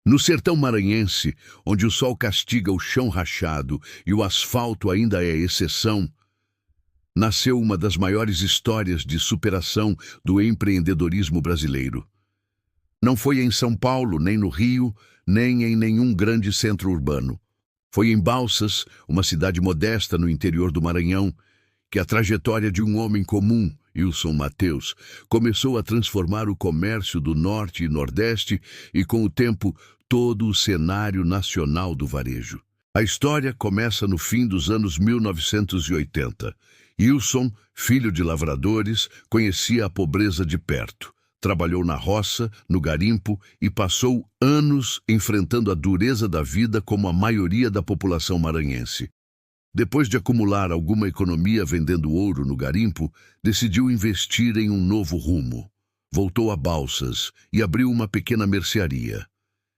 No sertão maranhense, onde o sol castiga o chão rachado e o asfalto ainda é exceção, nasceu uma das maiores histórias de superação do empreendedorismo brasileiro. Não foi em São Paulo, nem no Rio, nem em nenhum grande centro urbano. Foi em Balsas, uma cidade modesta no interior do Maranhão, que a trajetória de um homem comum, Ilson Mateus, começou a transformar o comércio do Norte e Nordeste e, com o tempo, todo o cenário nacional do varejo. A história começa no fim dos anos 1980. Ilson, filho de lavradores, conhecia a pobreza de perto. Trabalhou na roça, no garimpo e passou anos enfrentando a dureza da vida como a maioria da população maranhense. Depois de acumular alguma economia vendendo ouro no garimpo, decidiu investir em um novo rumo. Voltou a Balsas e abriu uma pequena mercearia.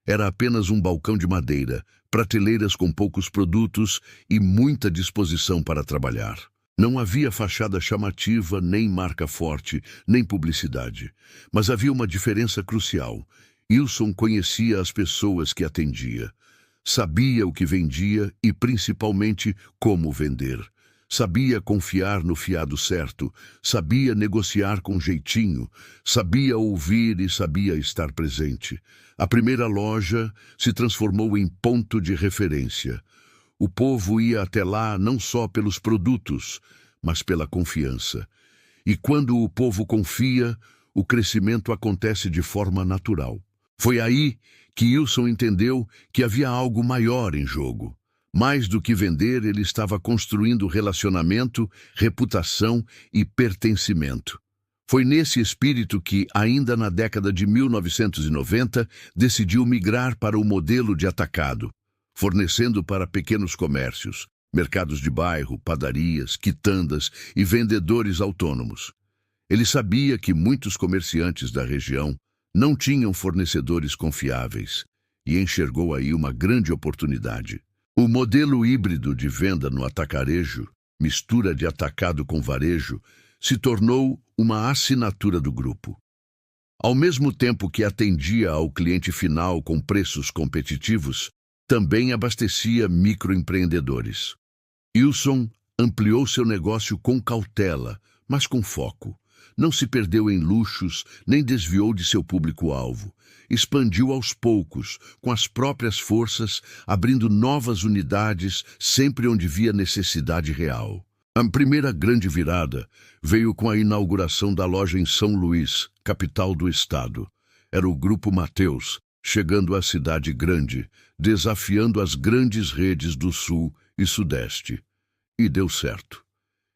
Era apenas um balcão de madeira, prateleiras com poucos produtos e muita disposição para trabalhar. Não havia fachada chamativa, nem marca forte, nem publicidade. Mas havia uma diferença crucial. Ilson conhecia as pessoas que atendia. Sabia o que vendia e, principalmente, como vender. Sabia confiar no fiado certo, sabia negociar com jeitinho, sabia ouvir e sabia estar presente. A primeira loja se transformou em ponto de referência. O povo ia até lá não só pelos produtos, mas pela confiança. E quando o povo confia, o crescimento acontece de forma natural. Foi aí que Ilson entendeu que havia algo maior em jogo. Mais do que vender, ele estava construindo relacionamento, reputação e pertencimento. Foi nesse espírito que, ainda na década de 1990, decidiu migrar para o modelo de atacado, fornecendo para pequenos comércios, mercados de bairro, padarias, quitandas e vendedores autônomos. Ele sabia que muitos comerciantes da região não tinham fornecedores confiáveis e enxergou aí uma grande oportunidade. O modelo híbrido de venda no atacarejo, mistura de atacado com varejo, se tornou uma assinatura do grupo. Ao mesmo tempo que atendia ao cliente final com preços competitivos, também abastecia microempreendedores. Ilson ampliou seu negócio com cautela, mas com foco. Não se perdeu em luxos, nem desviou de seu público-alvo. Expandiu aos poucos, com as próprias forças, abrindo novas unidades sempre onde via necessidade real. A primeira grande virada veio com a inauguração da loja em São Luís, capital do estado. Era o Grupo Mateus, chegando à cidade grande, desafiando as grandes redes do Sul e Sudeste. E deu certo.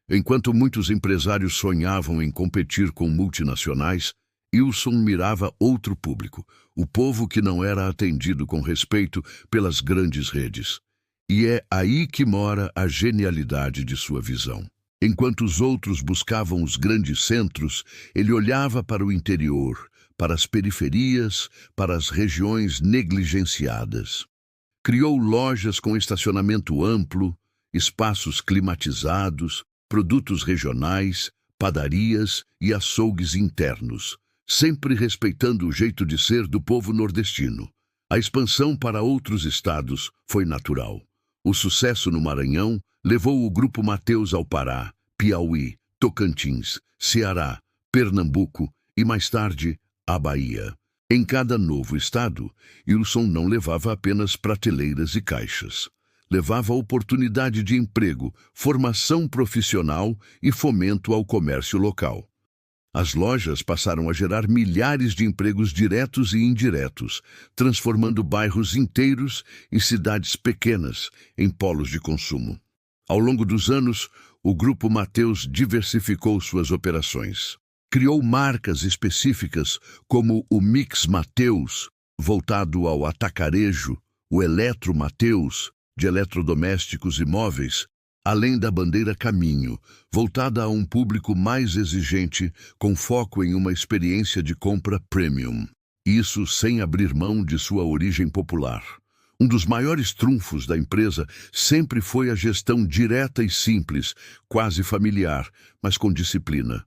Enquanto muitos empresários sonhavam em competir com multinacionais, Ilson mirava outro público, o povo que não era atendido com respeito pelas grandes redes. E é aí que mora a genialidade de sua visão. Enquanto os outros buscavam os grandes centros, ele olhava para o interior, para as periferias, para as regiões negligenciadas. Criou lojas com estacionamento amplo, espaços climatizados, produtos regionais, padarias e açougues internos, sempre respeitando o jeito de ser do povo nordestino. A expansão para outros estados foi natural. O sucesso no Maranhão levou o Grupo Mateus ao Pará, Piauí, Tocantins, Ceará, Pernambuco e, mais tarde, à Bahia. Em cada novo estado, Ilson não levava apenas prateleiras e caixas. Levava oportunidade de emprego, formação profissional e fomento ao comércio local. As lojas passaram a gerar milhares de empregos diretos e indiretos, transformando bairros inteiros e cidades pequenas em polos de consumo. Ao longo dos anos, o Grupo Mateus diversificou suas operações. Criou marcas específicas como o Mix Mateus, voltado ao atacarejo, o Eletro Mateus, de eletrodomésticos e móveis, além da bandeira Caminho, voltada a um público mais exigente, com foco em uma experiência de compra premium. Isso sem abrir mão de sua origem popular. Um dos maiores trunfos da empresa sempre foi a gestão direta e simples, quase familiar, mas com disciplina.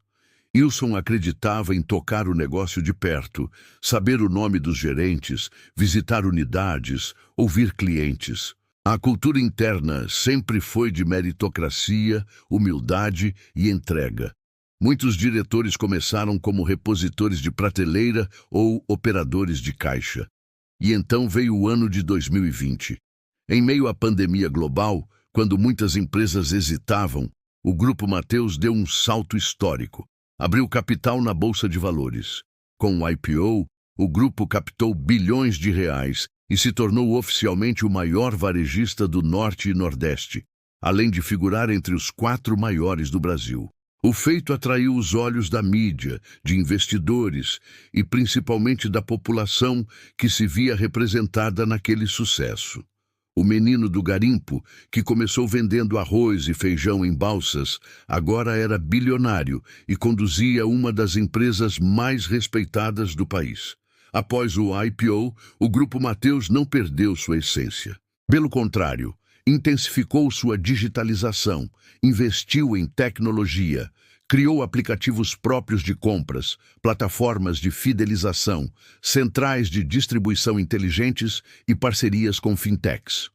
Wilson acreditava em tocar o negócio de perto, saber o nome dos gerentes, visitar unidades, ouvir clientes. A cultura interna sempre foi de meritocracia, humildade e entrega. Muitos diretores começaram como repositores de prateleira ou operadores de caixa. E então veio o ano de 2020. Em meio à pandemia global, quando muitas empresas hesitavam, o Grupo Mateus deu um salto histórico. Abriu capital na Bolsa de Valores. Com o IPO, o grupo captou bilhões de reais e se tornou oficialmente o maior varejista do Norte e Nordeste, além de figurar entre os 4 maiores do Brasil. O feito atraiu os olhos da mídia, de investidores e principalmente da população que se via representada naquele sucesso. O menino do garimpo, que começou vendendo arroz e feijão em Balsas, agora era bilionário e conduzia uma das empresas mais respeitadas do país. Após o IPO, o Grupo Mateus não perdeu sua essência. Pelo contrário, intensificou sua digitalização, investiu em tecnologia, criou aplicativos próprios de compras, plataformas de fidelização, centrais de distribuição inteligentes e parcerias com fintechs.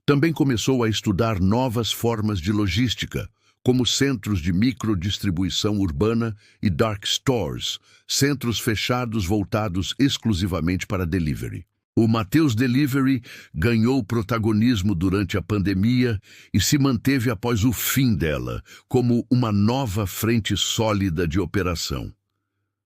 Também começou a estudar novas formas de logística, como centros de microdistribuição urbana e dark stores, centros fechados voltados exclusivamente para delivery. O Mateus Delivery ganhou protagonismo durante a pandemia e se manteve após o fim dela, como uma nova frente sólida de operação.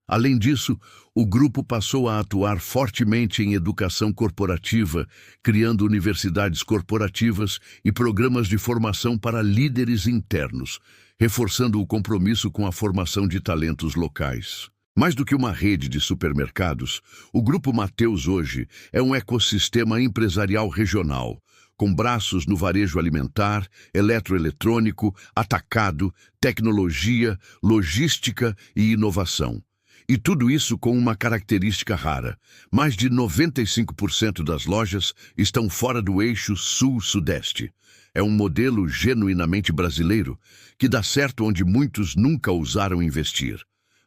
Além disso, o grupo passou a atuar fortemente em educação corporativa, criando universidades corporativas e programas de formação para líderes internos, reforçando o compromisso com a formação de talentos locais. Mais do que uma rede de supermercados, o Grupo Mateus hoje é um ecossistema empresarial regional, com braços no varejo alimentar, eletroeletrônico, atacado, tecnologia, logística e inovação. E tudo isso com uma característica rara. Mais de 95% das lojas estão fora do eixo sul-sudeste. É um modelo genuinamente brasileiro, que dá certo onde muitos nunca ousaram investir.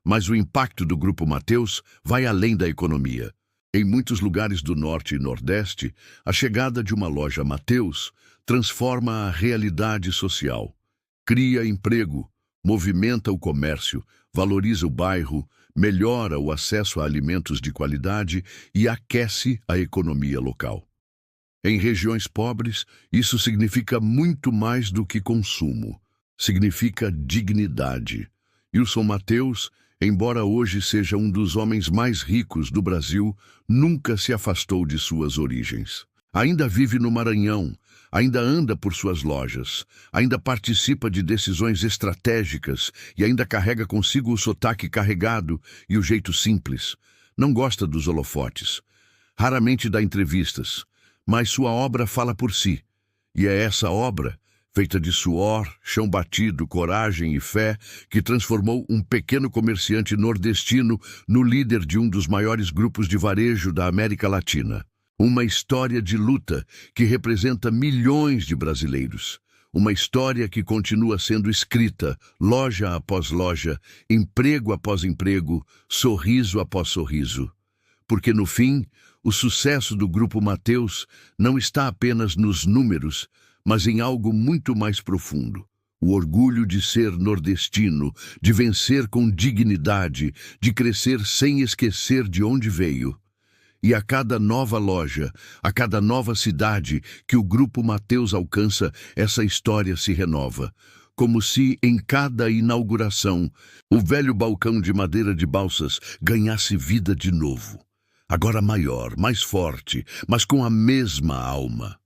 Mas o impacto do Grupo Mateus vai além da economia. Em muitos lugares do Norte e Nordeste, a chegada de uma loja Mateus transforma a realidade social. Cria emprego, movimenta o comércio, valoriza o bairro, melhora o acesso a alimentos de qualidade e aquece a economia local. Em regiões pobres, isso significa muito mais do que consumo. Significa dignidade. Wilson Mateus, embora hoje seja um dos homens mais ricos do Brasil, nunca se afastou de suas origens. Ainda vive no Maranhão, ainda anda por suas lojas, ainda participa de decisões estratégicas e ainda carrega consigo o sotaque carregado e o jeito simples. Não gosta dos holofotes. Raramente dá entrevistas, mas sua obra fala por si. E é essa obra, feita de suor, chão batido, coragem e fé, que transformou um pequeno comerciante nordestino no líder de um dos maiores grupos de varejo da América Latina. Uma história de luta que representa milhões de brasileiros. Uma história que continua sendo escrita, loja após loja, emprego após emprego, sorriso após sorriso. Porque, no fim, o sucesso do Grupo Mateus não está apenas nos números, mas em algo muito mais profundo. O orgulho de ser nordestino, de vencer com dignidade, de crescer sem esquecer de onde veio. E a cada nova loja, a cada nova cidade que o Grupo Mateus alcança, essa história se renova. Como se, em cada inauguração, o velho balcão de madeira de Balsas ganhasse vida de novo. Agora maior, mais forte, mas com a mesma alma.